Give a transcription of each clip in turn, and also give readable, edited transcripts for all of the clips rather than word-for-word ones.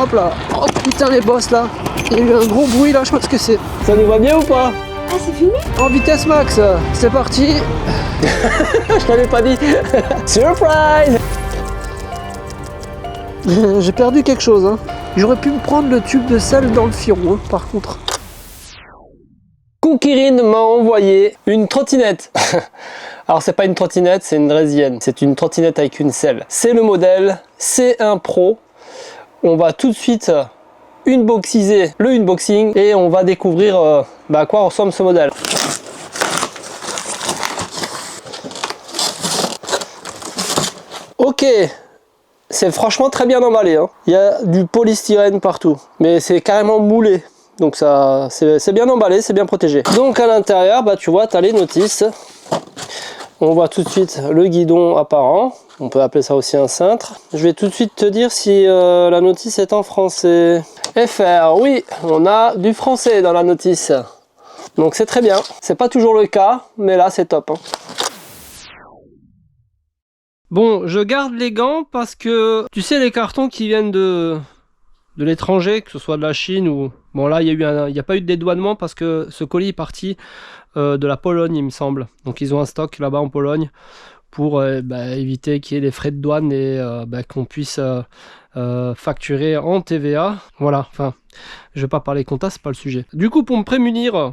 Hop là. Oh putain les boss là. Il y a eu un gros bruit là, je sais pas ce que c'est. Ça nous va bien ou pas? Ah, c'est fini? En vitesse max, c'est parti. Je t'avais pas dit. Surprise. J'ai perdu quelque chose. Hein. J'aurais pu me prendre le tube de sel dans le firon, hein, par contre. Conquérine m'a envoyé une trottinette. Alors c'est pas une trottinette, c'est une draisienne. C'est une trottinette avec une selle. C'est le modèle, c'est un pro. On va tout de suite unboxiser le unboxing et on va découvrir à quoi ressemble ce modèle. Ok, c'est franchement très bien emballé. Hein. Il y a du polystyrène partout, mais c'est carrément moulé. Donc ça, c'est bien emballé, c'est bien protégé. Donc à l'intérieur, tu vois, tu as les notices. On voit tout de suite le guidon apparent. On peut appeler ça aussi un cintre. Je vais tout de suite te dire si la notice est en français. FR, oui, on a du français dans la notice. Donc c'est très bien. C'est pas toujours le cas, mais là c'est top. Hein. Bon, je garde les gants parce que, tu sais, les cartons qui viennent de l'étranger, que ce soit de la Chine ou... Bon là, il n'y a pas eu de dédouanement parce que ce colis est parti de la Pologne, il me semble. Donc ils ont un stock là-bas en Pologne pour éviter qu'il y ait des frais de douane et qu'on puisse facturer en TVA. Voilà, enfin, je vais pas parler compta, c'est pas le sujet. Du coup, pour me prémunir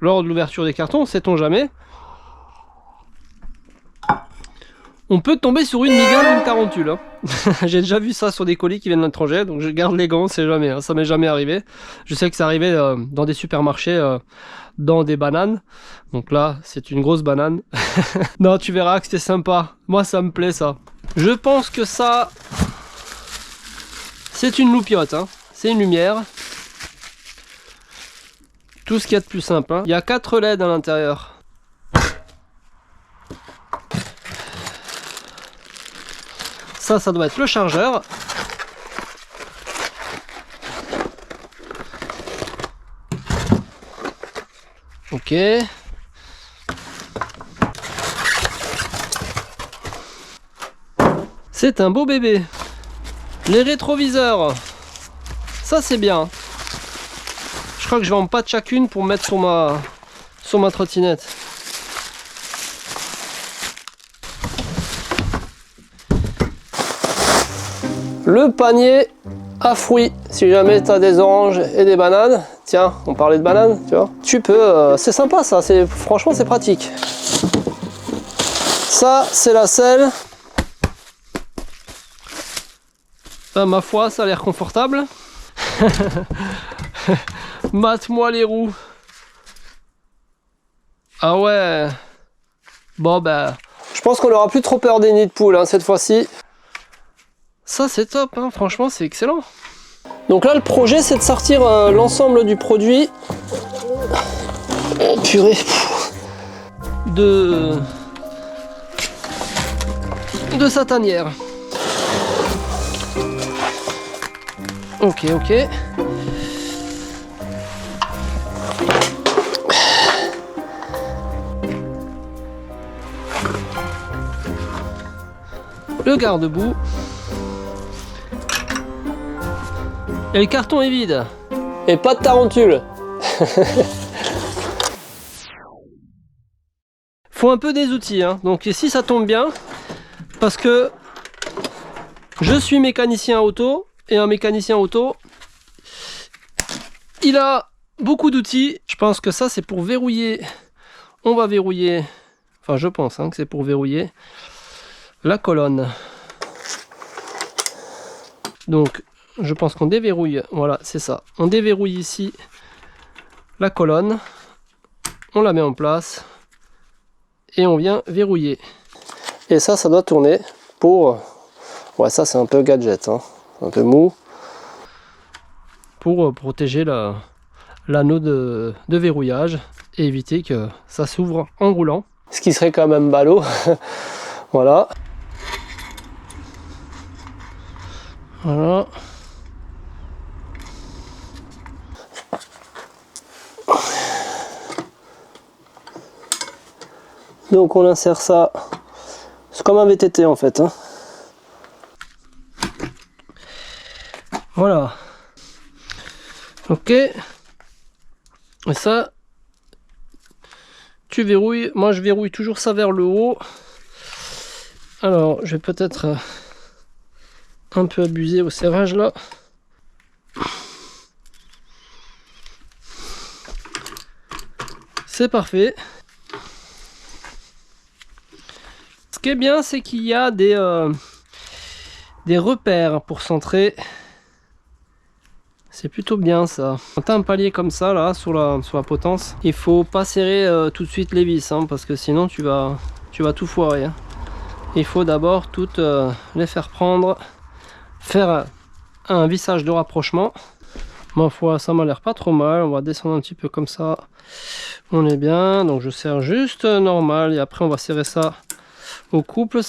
lors de l'ouverture des cartons, sait-on jamais, on peut tomber sur une migale, une tarentule. Hein. J'ai déjà vu ça sur des colis qui viennent de l'étranger, donc je garde les gants, c'est jamais. Hein. Ça m'est jamais arrivé. Je sais que ça arrivait dans des supermarchés, dans des bananes. Donc là, c'est une grosse banane. Non, tu verras que c'est sympa. Moi, ça me plaît ça. Je pense que ça, c'est une loupiote. Hein. C'est une lumière. Tout ce qu'il y a de plus simple. Hein. Il y a 4 LED à l'intérieur. Ça doit être le chargeur. Ok. C'est un beau bébé. Les rétroviseurs. Ça c'est bien. Je crois que je vais en patch chacune pour mettre sur ma trottinette. Le panier à fruits, si jamais tu as des oranges et des bananes, tiens, on parlait de bananes, tu vois, tu peux, c'est sympa ça, franchement c'est pratique. Ça, c'est la selle. Ma foi, ça a l'air confortable. Mate-moi les roues. Ah ouais. Bon je pense qu'on n'aura plus trop peur des nids de poules hein, cette fois-ci. Ça c'est top, hein. Franchement c'est excellent. Donc là le projet c'est de sortir l'ensemble du produit. Oh purée. De sa tanière. Ok. Le garde-boue. Et le carton est vide. Et pas de tarentule. Faut un peu des outils, hein. Donc ici ça tombe bien parce que je suis mécanicien auto et un mécanicien auto il a beaucoup d'outils. Je pense que ça c'est pour verrouiller. On va verrouiller, enfin je pense hein, que c'est pour verrouiller la colonne. Donc je pense qu'on déverrouille, voilà c'est ça. On déverrouille ici la colonne, on la met en place et on vient verrouiller. Et ça doit tourner pour... Ouais, ça c'est un peu gadget, hein. Un peu mou. Pour protéger l'anneau de verrouillage et éviter que ça s'ouvre en roulant. Ce qui serait quand même ballot. Voilà. Voilà. Donc on insère ça. C'est comme un VTT en fait. Hein. Voilà. Ok. Et ça, tu verrouilles. Moi, je verrouille toujours ça vers le haut. Alors, je vais peut-être un peu abuser au serrage là. C'est parfait. Ce qui est bien, c'est qu'il y a des repères pour centrer. C'est plutôt bien ça. Quand tu as un palier comme ça là sur la potence, il faut pas serrer tout de suite les vis hein, parce que sinon tu vas tout foirer. Hein. Il faut d'abord toutes les faire prendre, faire un vissage de rapprochement. Ma foi, ça m'a l'air pas trop mal. On va descendre un petit peu comme ça. On est bien. Donc je serre juste normal et après on va serrer ça au couple.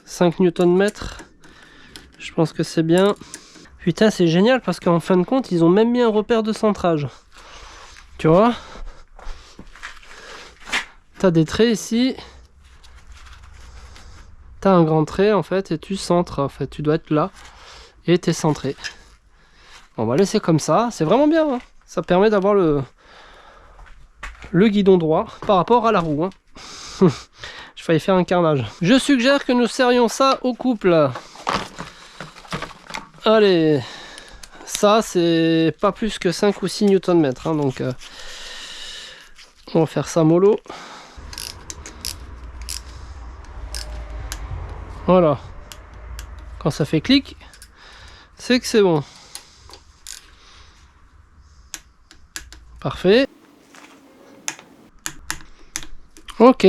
5 Nm. Je pense que c'est bien. Putain, c'est génial parce qu'en fin de compte, ils ont même mis un repère de centrage. Tu vois? T'as des traits ici. T'as un grand trait en fait et tu centres. En fait, tu dois être là et t'es centré. On va laisser comme ça. C'est vraiment bien. Hein. Ça permet d'avoir le guidon droit par rapport à la roue. Hein. Je failli faire un carnage. Je suggère que nous serrions ça au couple. Allez. Ça, c'est pas plus que 5 ou 6 Nm. Hein, donc, on va faire ça mollo. Voilà. Quand ça fait clic, c'est que c'est bon. Parfait. Ok.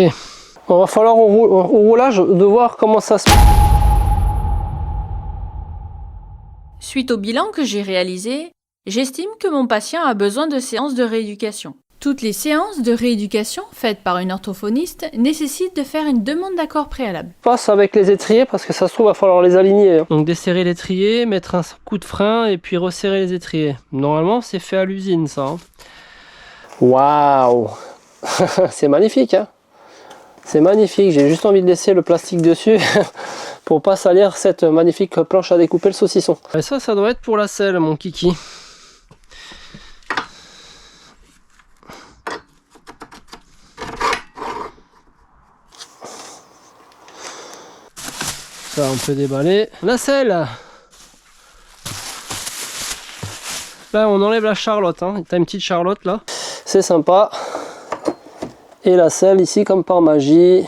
On va falloir au roulage de voir comment ça se passe. Suite au bilan que j'ai réalisé, j'estime que mon patient a besoin de séances de rééducation. Toutes les séances de rééducation faites par une orthophoniste nécessitent de faire une demande d'accord préalable. Passe avec les étriers parce que ça se trouve, il va falloir les aligner. Hein. Donc desserrer l'étrier, mettre un coup de frein et puis resserrer les étriers. Normalement, c'est fait à l'usine ça. Hein. Waouh. C'est magnifique. Hein. C'est magnifique. J'ai juste envie de laisser le plastique dessus. Pour pas salir cette magnifique planche à découper le saucisson. Et ça doit être pour la selle, mon kiki. Ça, on peut déballer. La selle. Là, on enlève la charlotte. Hein. T'as une petite charlotte là. C'est sympa. Et la selle ici, comme par magie.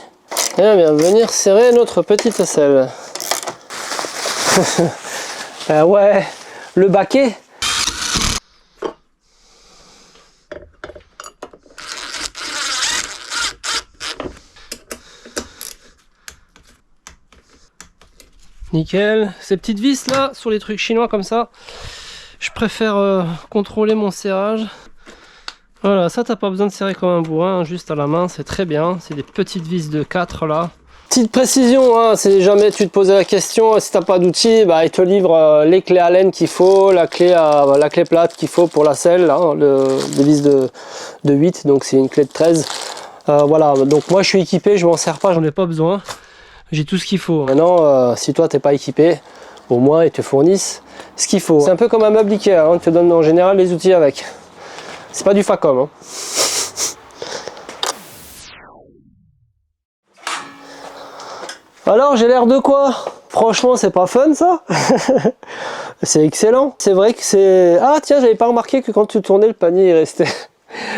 Et on va venir serrer notre petite selle. Ouais, le baquet. Nickel. Ces petites vis là, sur les trucs chinois comme ça, je préfère contrôler mon serrage. Voilà, ça t'as pas besoin de serrer comme un bourrin, juste à la main, c'est très bien. C'est des petites vis de 4 là. Petite précision, hein, si jamais tu te posais la question, si t'as pas d'outils, bah, il te livre les clés Allen qu'il faut, la clé plate qu'il faut pour la selle, là, des vis de 8, donc c'est une clé de 13. Voilà, donc moi je suis équipé, je m'en sers pas, J'en ai pas besoin, j'ai tout ce qu'il faut. Maintenant, si toi t'es pas équipé, au moins ils te fournissent ce qu'il faut. C'est un peu comme un meuble Ikea, hein, ils te donnent en général les outils avec. C'est pas du Facom. Hein. Alors j'ai l'air de quoi? Franchement c'est pas fun ça. C'est excellent. C'est vrai que c'est... Ah tiens, j'avais pas remarqué que quand tu tournais le panier il restait.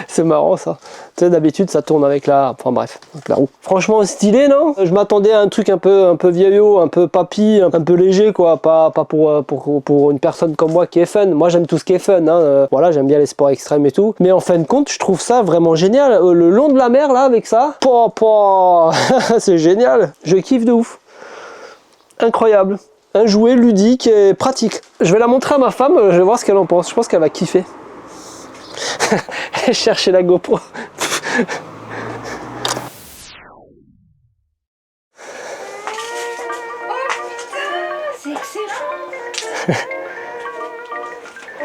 C'est marrant ça. Tu sais, d'habitude ça tourne avec la... Enfin bref, avec la roue. Franchement stylé, non? Je m'attendais à un truc un peu vieillot, un peu papy, un peu léger quoi. Pas pour une personne comme moi qui est fun. Moi j'aime tout ce qui est fun. Hein. Voilà, j'aime bien les sports extrêmes et tout. Mais en fin de compte, je trouve ça vraiment génial. Le long de la mer là avec ça. C'est génial. Je kiffe de ouf. Incroyable. Un jouet ludique et pratique. Je vais la montrer à ma femme, je vais voir ce qu'elle en pense. Je pense qu'elle va kiffer. Chercher la GoPro. C'est excellent.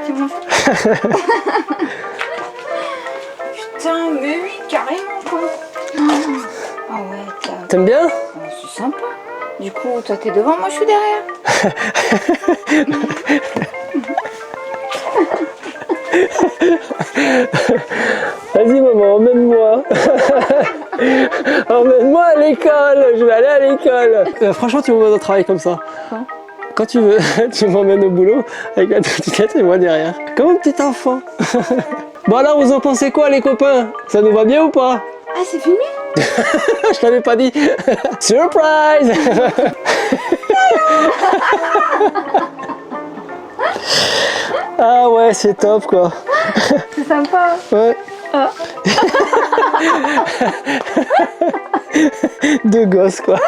Tu vois. Putain, mais oui, carrément quoi. Ah ouais, T'aimes bien? c'est sympa. Du coup, toi t'es devant, moi je suis derrière. Vas-y maman, emmène-moi. Emmène-moi à l'école, je vais aller à l'école. Franchement, tu m'emmènes au travail comme ça. Quand tu veux, tu m'emmènes au boulot avec la trottinette et moi derrière. Comme un petit enfant. Bon alors, vous en pensez quoi les copains? Ça nous va bien ou pas? Ah, c'est filmé? Je t'avais pas dit. Surprise. Ah ouais, c'est top quoi. C'est sympa. Ouais. Ah. Deux gosses quoi.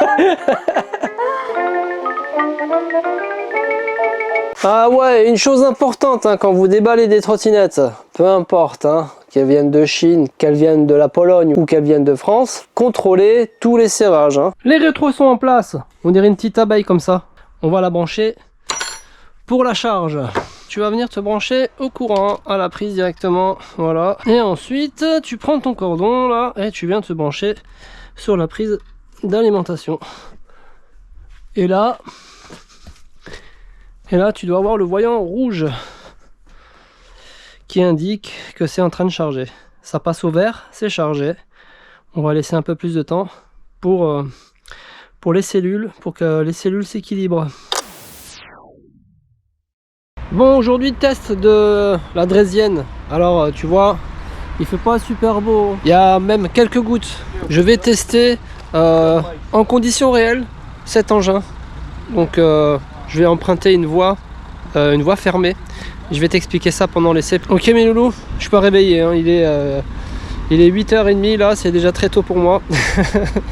Ah ouais, une chose importante hein, quand vous déballez des trottinettes, peu importe hein, qu'elles viennent de Chine, qu'elles viennent de la Pologne ou qu'elles viennent de France, contrôlez tous les serrages. Hein. Les rétros sont en place, on dirait une petite abeille comme ça. On va la brancher pour la charge. Tu vas venir te brancher au courant, à la prise directement, voilà. Et ensuite, tu prends ton cordon là et tu viens te brancher sur la prise d'alimentation. Et là, tu dois avoir le voyant rouge qui indique que c'est en train de charger. Ça passe au vert, c'est chargé. On va laisser un peu plus de temps pour les cellules, pour que les cellules s'équilibrent. Bon, aujourd'hui test de la draisienne. Alors tu vois, il fait pas super beau. Il y a même quelques gouttes. Je vais tester en conditions réelles cet engin. Donc je vais emprunter une voie fermée. Je vais t'expliquer ça pendant l'essai. Ok mes loulous, je suis pas réveillé. Hein. Il est 8h30 là, c'est déjà très tôt pour moi.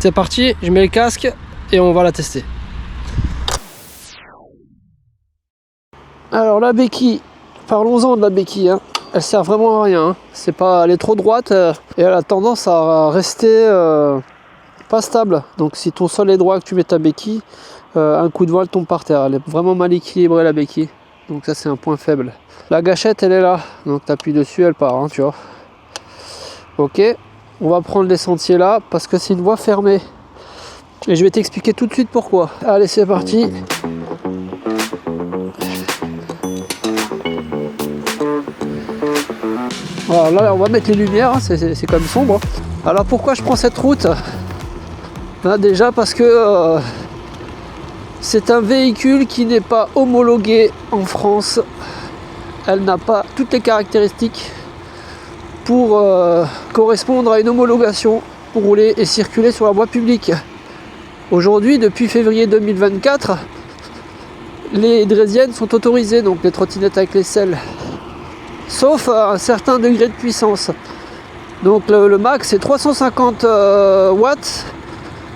C'est parti, je mets le casque et on va la tester. Alors la béquille, parlons-en de la béquille, hein. Elle sert vraiment à rien, hein. C'est pas, elle est trop droite et elle a tendance à rester pas stable. Donc si ton sol est droit et que tu mets ta béquille, un coup de vent elle tombe par terre. Elle est vraiment mal équilibrée la béquille, donc ça c'est un point faible. La gâchette elle est là, donc tu appuies dessus, elle part, hein, tu vois. Ok, on va prendre les sentiers là parce que c'est une voie fermée. Et je vais t'expliquer tout de suite pourquoi. Allez c'est parti. Voilà, là on va mettre les lumières, hein, c'est quand même sombre. Alors pourquoi je prends cette route? Ben, déjà parce que c'est un véhicule qui n'est pas homologué en France. Elle n'a pas toutes les caractéristiques pour correspondre à une homologation pour rouler et circuler sur la voie publique. Aujourd'hui, depuis février 2024, les draisiennes sont autorisées, donc les trottinettes avec les selles, sauf à un certain degré de puissance. Donc le max c'est 350 watts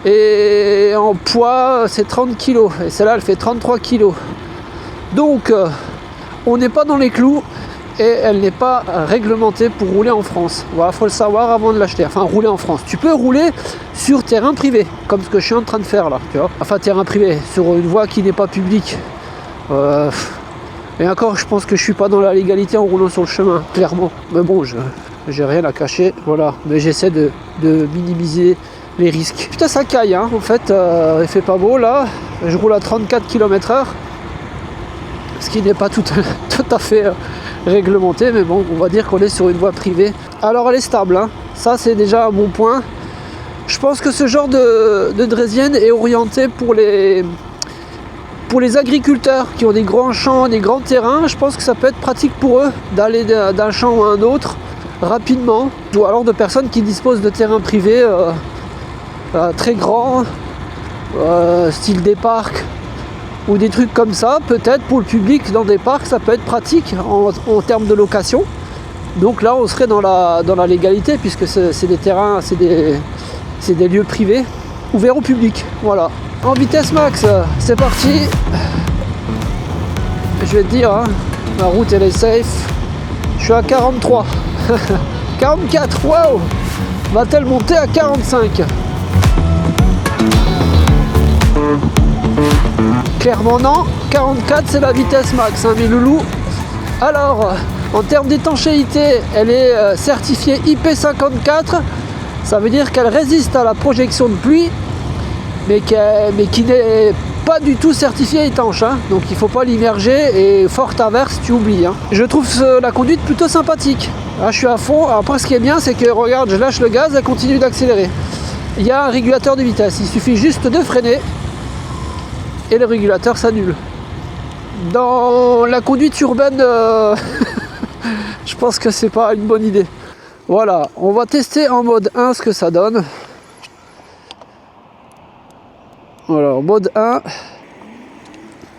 et en poids c'est 30 kg et celle-là elle fait 33 kg. Donc on n'est pas dans les clous et elle n'est pas réglementée pour rouler en France. Voilà, faut le savoir avant de l'acheter. Enfin, rouler en France. Tu peux rouler sur terrain privé, comme ce que je suis en train de faire là, tu vois. Enfin, terrain privé, sur une voie qui n'est pas publique. Et encore, je pense que je suis pas dans la légalité en roulant sur le chemin, clairement. Mais bon, j'ai rien à cacher, voilà. Mais j'essaie de minimiser les risques. Putain, ça caille, hein. En fait, il fait pas beau là. Je roule à 34 km/h. Ce qui n'est pas tout à fait réglementé, mais bon, on va dire qu'on est sur une voie privée. Alors elle est stable, hein. Ça c'est déjà un bon point. Je pense que ce genre de draisienne est orienté pour les agriculteurs qui ont des grands champs, des grands terrains. Je pense que ça peut être pratique pour eux d'aller d'un champ à un autre rapidement, ou alors de personnes qui disposent de terrains privés très grands, style des parcs ou des trucs comme ça. Peut-être pour le public dans des parcs ça peut être pratique en termes de location. Donc là on serait dans la légalité, puisque c'est des terrains, c'est des lieux privés ouverts au public. Voilà. En vitesse max, c'est parti. Je vais te dire, hein, la route elle est safe. Je suis à 43. 44, waouh. Va-t-elle monter à 45? Clairement non. 44 c'est la vitesse max, hein, mes loulous. Alors, en termes d'étanchéité, elle est certifiée IP54. Ça veut dire qu'elle résiste à la projection de pluie, mais qui n'est pas du tout certifié étanche, hein, donc il faut pas l'immerger et forte averse, tu oublies. Hein. Je trouve la conduite plutôt sympathique. Là, je suis à fond. Après, ce qui est bien, c'est que regarde, je lâche le gaz, elle continue d'accélérer. Il y a un régulateur de vitesse, il suffit juste de freiner et le régulateur s'annule. Dans la conduite urbaine, je pense que c'est pas une bonne idée. Voilà, on va tester en mode 1 ce que ça donne. Voilà, en mode 1.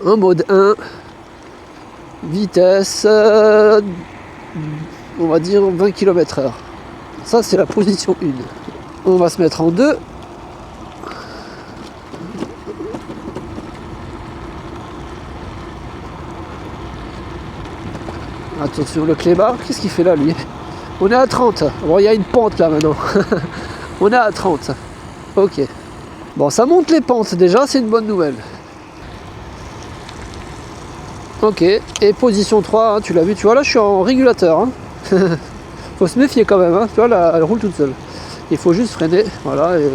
En mode 1. Vitesse, on va dire 20 km/h. Ça, c'est la position 1. On va se mettre en 2. Attention, le clébard, qu'est-ce qu'il fait là, lui? On est à 30. Bon, il y a une pente là maintenant. On est à 30. Ok. Bon, ça monte les pentes déjà, c'est une bonne nouvelle. Ok, et position 3, hein, tu l'as vu, tu vois là je suis en régulateur. Hein. Faut se méfier quand même, hein. Tu vois là elle roule toute seule. Il faut juste freiner, voilà, et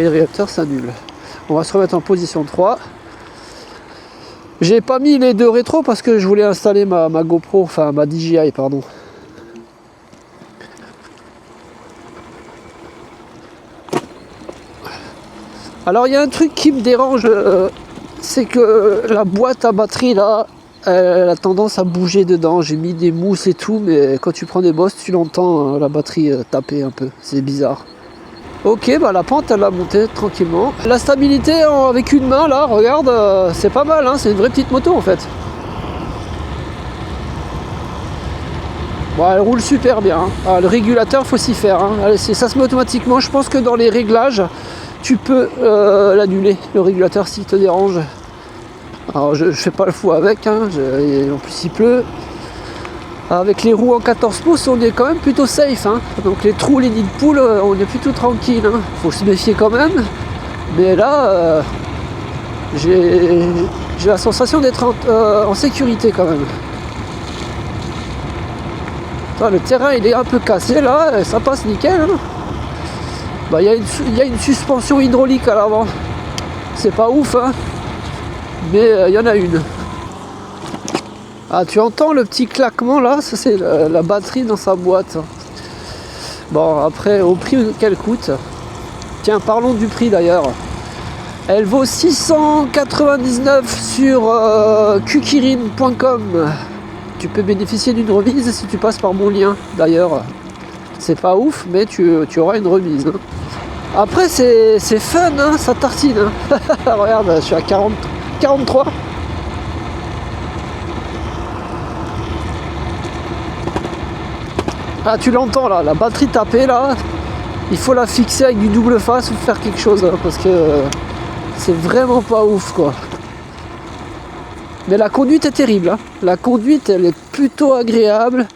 le régulateur s'annule. On va se remettre en position 3. J'ai pas mis les deux rétros parce que je voulais installer ma GoPro, enfin ma DJI pardon. Alors il y a un truc qui me dérange, c'est que la boîte à batterie là, elle a tendance à bouger dedans. J'ai mis des mousses et tout, mais quand tu prends des bosses, tu l'entends la batterie taper un peu, c'est bizarre. Ok, bah la pente elle a monté tranquillement. La stabilité avec une main là, regarde, c'est pas mal, hein, c'est une vraie petite moto en fait. Bon, elle roule super bien. Hein. Ah, le régulateur, faut s'y faire. Hein. Allez, ça se met automatiquement. Je pense que dans les réglages, tu peux l'annuler, le régulateur, s'il te dérange. Alors, je fais pas le fou avec. Hein. En plus, il pleut. Avec les roues en 14 pouces, on est quand même plutôt safe. Hein. Donc, les trous, les nids de poules, on est plutôt tranquille. Hein. Faut se méfier quand même. Mais là, j'ai la sensation d'être en sécurité quand même. Le terrain il est un peu cassé là, ça passe nickel. Hein. Bah, y a une suspension hydraulique à l'avant. C'est pas ouf, hein, mais il y en a une. Ah, tu entends le petit claquement là, ça c'est la batterie dans sa boîte. Bon, après, au prix qu'elle coûte. Tiens, parlons du prix d'ailleurs. Elle vaut 699 sur kukirin.com. Tu peux bénéficier d'une remise si tu passes par mon lien. D'ailleurs, c'est pas ouf, mais tu auras une remise. Hein. Après, c'est fun, hein, ça tartine. Hein. Regarde, je suis à 43. Ah, tu l'entends là, la batterie tapée là. Il faut la fixer avec du double face ou faire quelque chose, hein, parce que c'est vraiment pas ouf quoi. Mais la conduite est terrible, hein. La conduite elle est plutôt agréable.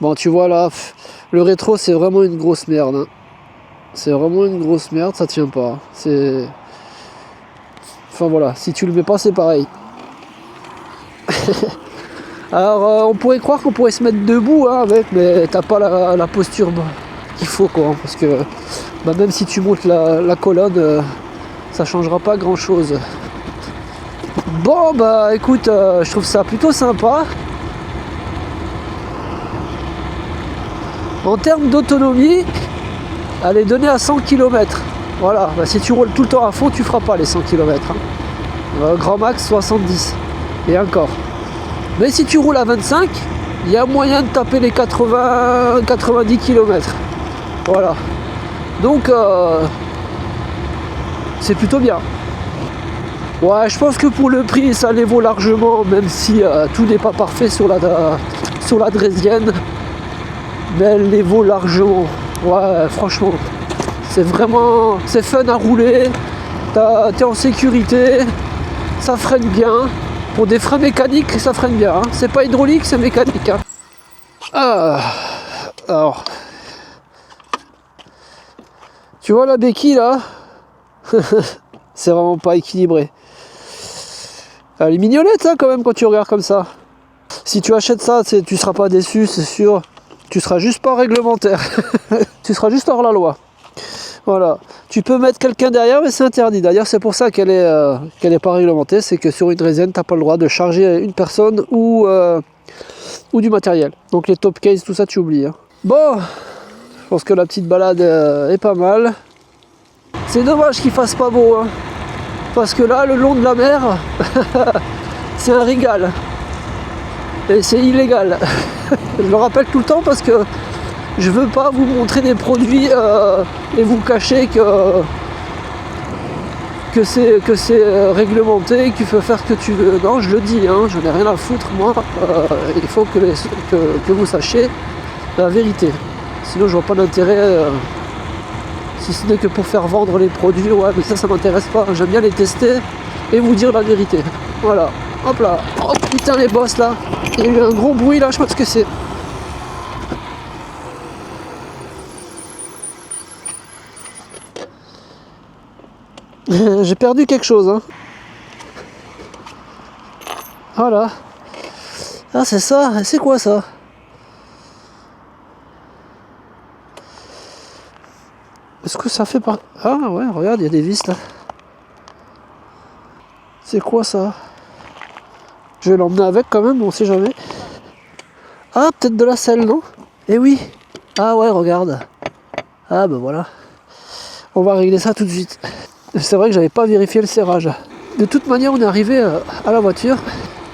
Bon, tu vois là, le rétro c'est vraiment une grosse merde. Hein. C'est vraiment une grosse merde, ça tient pas. C'est... Enfin voilà, si tu le mets pas c'est pareil. Alors on pourrait croire qu'on pourrait se mettre debout hein, avec, mais t'as pas la posture qu'il faut quoi. Hein, parce que bah, même si tu montes la colonne, ça changera pas grand chose. Bon bah écoute, je trouve ça plutôt sympa. En termes d'autonomie, elle est donnée à 100 km. Voilà, bah, si tu roules tout le temps à fond, tu feras pas les 100 km. Hein. Grand max 70. Et encore. Mais si tu roules à 25, il y a moyen de taper les 80-90 km. Voilà. Donc c'est plutôt bien. Ouais, je pense que pour le prix, ça les vaut largement, même si tout n'est pas parfait sur la Draisienne. Mais elle les vaut largement. Ouais, franchement, c'est fun à rouler. T'es en sécurité, ça freine bien. Pour des freins mécaniques, ça freine bien. Hein. C'est pas hydraulique, c'est mécanique. Hein. Alors, tu vois la béquille là, c'est vraiment pas équilibré. Elle est mignonnette hein, quand même quand tu regardes comme ça. Si tu achètes ça, tu seras pas déçu, c'est sûr. Tu seras juste pas réglementaire. Tu seras juste hors la loi. Voilà. Tu peux mettre quelqu'un derrière, mais c'est interdit. D'ailleurs, c'est pour ça qu'elle est pas réglementée. C'est que sur une draisienne, tu n'as pas le droit de charger une personne ou du matériel. Donc les top cases, tout ça, tu oublies. Hein. Bon, je pense que la petite balade est pas mal. C'est dommage qu'il fasse pas beau. Hein. Parce que là, le long de la mer, c'est un régal. Et c'est illégal. Je le rappelle tout le temps parce que je veux pas vous montrer des produits et vous cacher que c'est réglementé, que tu peux faire ce que tu veux. Non, je le dis, hein, je n'ai rien à foutre, moi. Il faut que vous sachiez la vérité. Sinon, je vois pas d'intérêt, si ce n'est que pour faire vendre les produits. Ouais, mais ça m'intéresse pas. J'aime bien les tester et vous dire la vérité. Voilà. Hop là. Oh putain, les boss là. Il y a eu un gros bruit là, je sais pas ce que c'est. J'ai perdu quelque chose. Hein. Voilà. Ah, c'est ça. C'est quoi ça? Est-ce que ça fait pas... Ah ouais, regarde, il y a des vis là. C'est quoi ça? Je vais l'emmener avec quand même, on sait jamais. Ah, peut-être de la selle, non? Eh oui. Ah ouais, regarde. Ah bah voilà. On va régler ça tout de suite. C'est vrai que j'avais pas vérifié le serrage. De toute manière, on est arrivé à la voiture.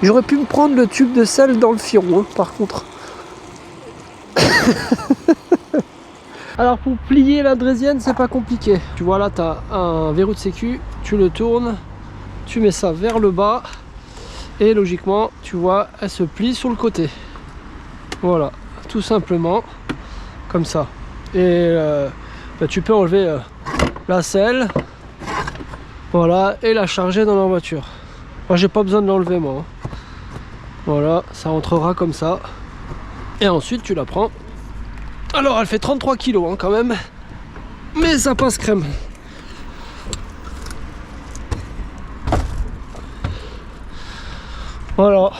J'aurais pu me prendre le tube de sel dans le firon, hein, par contre. Alors pour plier la draisienne, c'est pas compliqué. Tu vois là, tu as un verrou de sécu, tu le tournes, tu mets ça vers le bas et logiquement, tu vois, elle se plie sur le côté. Voilà, tout simplement comme ça. Et bah, tu peux enlever la selle, voilà, et la charger dans la voiture. Moi, j'ai pas besoin de l'enlever moi. Hein. Voilà, ça entrera comme ça. Et ensuite, tu la prends. Alors elle fait 33 kg hein, quand même, mais ça passe crème. Voilà.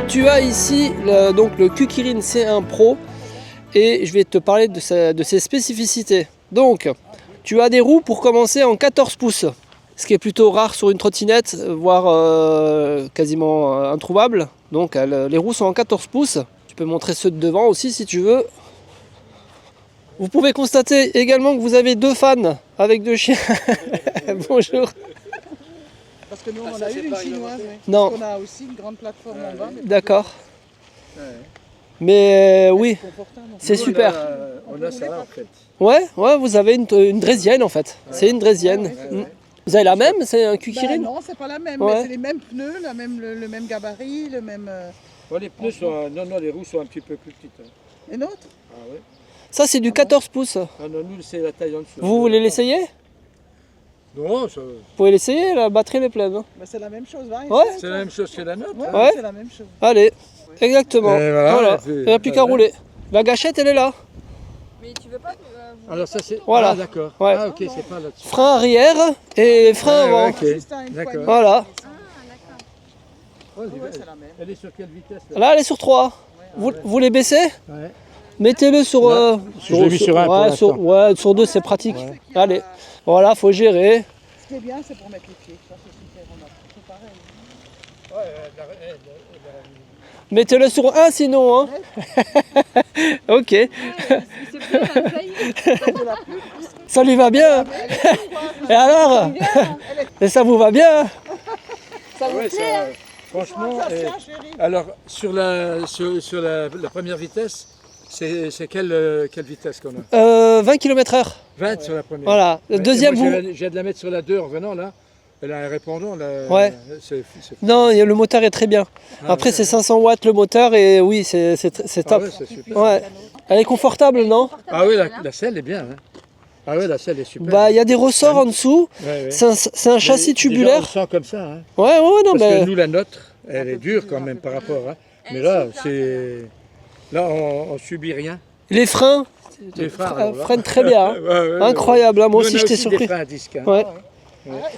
Tu as ici donc le Kukirin C1 Pro et je vais te parler de ses spécificités. Donc, tu as des roues pour commencer en 14 pouces, ce qui est plutôt rare sur une trottinette, voire quasiment introuvable. Donc, les roues sont en 14 pouces. Tu peux montrer ceux de devant aussi si tu veux. Vous pouvez constater également que vous avez deux fans avec deux chiens. Bonjour. Parce que nous, on a eu une chinoise, mais non. on a aussi une grande plateforme en bas. D'accord. Mais oui, c'est super. On a ça en fait. Ouais, vous avez une draisienne en fait. Ouais. C'est une draisienne. Ouais. Vous avez la même? C'est un Kukirin? Non, c'est pas la même, mais c'est les mêmes pneus, le même gabarit, le même... Ouais, les pneus sont... Non, les roues sont un petit peu plus petites. Hein. Et nôtres? Ah ouais. Ça c'est du 14 pouces. Ah non, nous c'est la taille en dessous. Vous voulez l'essayer? Non, ça... Vous pouvez l'essayer, la batterie elle est pleine. Hein. Bah, c'est la même chose, hein. Ouais. C'est la même chose que la nôtre. Ouais. C'est la même chose. Allez, exactement. Et voilà. Il n'y a plus qu'à rouler. La gâchette elle est là. Mais tu veux pas... Alors ça c'est... Voilà. Ah d'accord. Ouais. Ah ok, c'est pas là-dessus. Frein arrière et frein avant. Ok, d'accord. Voilà. Ouais, elle est sur quelle vitesse là elle est sur 3. Vous les baissez? Ouais. Mettez-le sur... je l'ai mis sur 1 pour l'instant. sur 2 c'est pratique. Ouais. Allez, voilà, faut gérer. Ce qui est bien, c'est pour mettre les pieds. Ça, c'est super, on a tout pareil. Mettez-le sur 1 sinon. Hein. Ok. Ça lui va bien. Et alors? Et ça vous va bien? Ça vous plaît? Franchement, alors sur la première vitesse, c'est quelle vitesse qu'on a? 20 km/h. 20 sur la première. Voilà. Le deuxième, moi, j'ai de la mettre sur la 2 en revenant là. Elle a un répondant là. Ouais. Non, le moteur est très bien. Après, c'est 500 watts le moteur et oui, c'est top. Ouais, c'est super. Ouais. Elle est confortable, non? Ah oui, la selle est bien. Hein. Ah oui, la selle est super. Bah, il y a des ressorts en dessous. Ouais. C'est un châssis tubulaire. Déjà, on le sent comme ça. Hein. Ouais, non, Parce que nous, la nôtre, elle est dure quand même par rapport. Hein. Mais là, on subit rien. Les freins, Les freins freinent très bien. Hein. Incroyable, hein. Moi aussi j'étais surpris. Des freins à disque. Hein.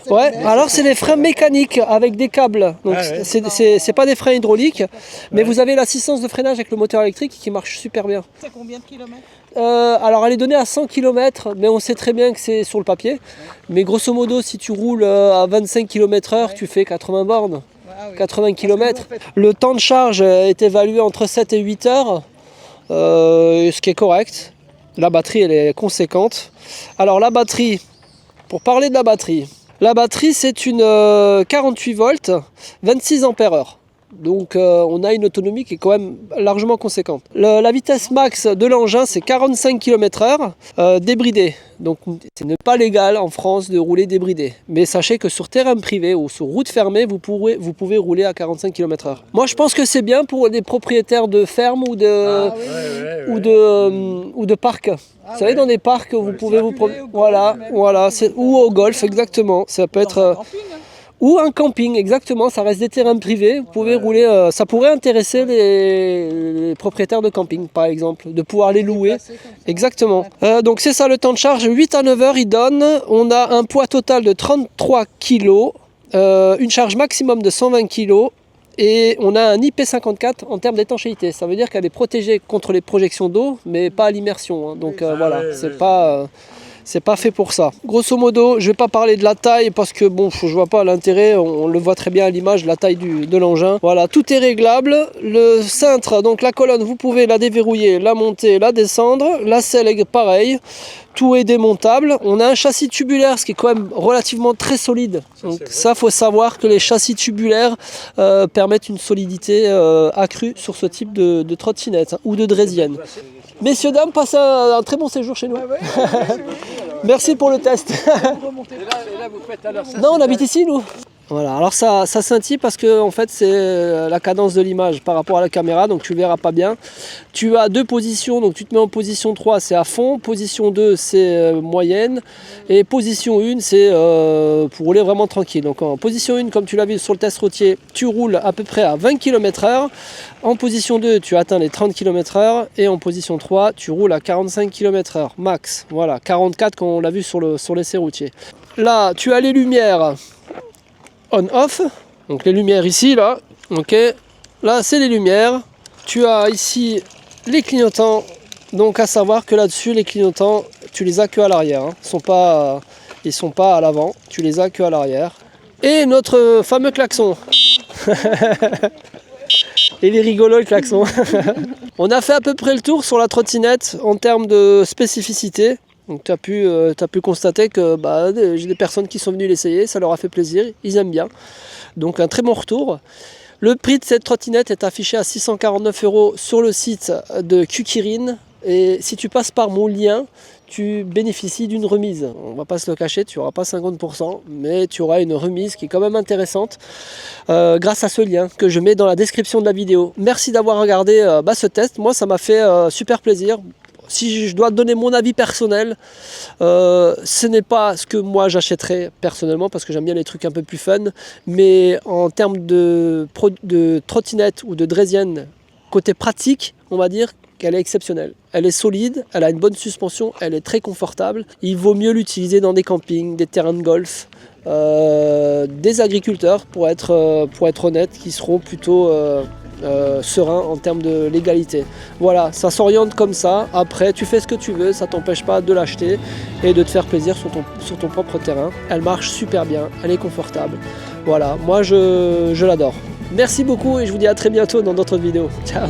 Ouais, alors c'est des freins mécaniques avec des câbles. Donc c'est pas des freins hydrauliques, mais vous avez l'assistance de freinage avec le moteur électrique qui marche super bien. C'est combien de kilomètres? Alors elle est donnée à 100 km, mais on sait très bien que c'est sur le papier. Mais grosso modo, si tu roules à 25 km/h, tu fais 80 bornes, 80 km. Le temps de charge est évalué entre 7 et 8 heures, ce qui est correct. La batterie, elle est conséquente. Alors la batterie, pour parler de la batterie c'est une 48 volts, 26 ampères-heure. Donc on a une autonomie qui est quand même largement conséquente. La vitesse max de l'engin c'est 45 km/h débridé. Donc ce n'est pas légal en France de rouler débridé. Mais sachez que sur terrain privé ou sur route fermée, vous pouvez rouler à 45 km/h. Moi je pense que c'est bien pour les propriétaires de fermes ou de parcs. Vous savez, dans des parcs, vous pouvez vous promener. Voilà, ou au golf, exactement. Ça peut être. Ou un camping, exactement, ça reste des terrains privés, vous pouvez rouler, ça pourrait intéresser les propriétaires de camping par exemple, de pouvoir les louer. Exactement. Donc c'est ça le temps de charge, 8 à 9 heures il donne, on a un poids total de 33 kg, une charge maximum de 120 kg et on a un IP54 en termes d'étanchéité, ça veut dire qu'elle est protégée contre les projections d'eau mais pas à l'immersion, hein. Donc voilà, c'est pas fait pour ça. Grosso modo, je vais pas parler de la taille parce que bon, je vois pas l'intérêt, on le voit très bien à l'image, la taille de l'engin. Voilà, tout est réglable. Le cintre, donc la colonne, vous pouvez la déverrouiller, la monter, la descendre. La selle est pareil. Tout est démontable. On a un châssis tubulaire, ce qui est quand même relativement très solide. Donc ça, faut savoir que les châssis tubulaires permettent une solidité accrue sur ce type de trottinette ou de draisienne. Messieurs, dames, passez un très bon séjour chez nous. Merci pour le test. Non, on habite ici, nous. Voilà, alors ça scintille parce que en fait c'est la cadence de l'image par rapport à la caméra, donc tu verras pas bien. Tu as deux positions, donc tu te mets en position 3 c'est à fond, position 2 c'est moyenne et position 1 c'est pour rouler vraiment tranquille. Donc en position 1 comme tu l'as vu sur le test routier, tu roules à peu près à 20 km/h. En position 2 tu atteins les 30 km/h et en position 3 tu roules à 45 km/h max. Voilà, 44 quand on l'a vu sur l'essai routier. Là tu as les lumières on-off, donc les lumières ici, là, ok, là c'est les lumières, tu as ici les clignotants, donc à savoir que là-dessus les clignotants, tu les as que à l'arrière, hein. Ils sont pas à l'avant, tu les as que à l'arrière. Et notre fameux klaxon, il est rigolo le klaxon. On a fait à peu près le tour sur la trottinette en termes de spécificité. Donc tu as pu constater que j'ai des personnes qui sont venues l'essayer, ça leur a fait plaisir, ils aiment bien. Donc un très bon retour. Le prix de cette trottinette est affiché à 649 € sur le site de Kukirin. Et si tu passes par mon lien, tu bénéficies d'une remise. On va pas se le cacher, tu n'auras pas 50%, mais tu auras une remise qui est quand même intéressante grâce à ce lien que je mets dans la description de la vidéo. Merci d'avoir regardé ce test, moi ça m'a fait super plaisir. Si je dois donner mon avis personnel, ce n'est pas ce que moi j'achèterais personnellement parce que j'aime bien les trucs un peu plus fun, mais en termes de trottinette ou de draisienne, côté pratique, on va dire qu'elle est exceptionnelle. Elle est solide, elle a une bonne suspension, elle est très confortable. Il vaut mieux l'utiliser dans des campings, des terrains de golf, des agriculteurs pour être honnête, qui seront plutôt serein en termes de légalité. Voilà, ça s'oriente comme ça. Après, tu fais ce que tu veux, ça t'empêche pas de l'acheter et de te faire plaisir sur ton propre terrain. Elle marche super bien, elle est confortable. Voilà, moi je l'adore. Merci beaucoup et je vous dis à très bientôt dans d'autres vidéos. Ciao.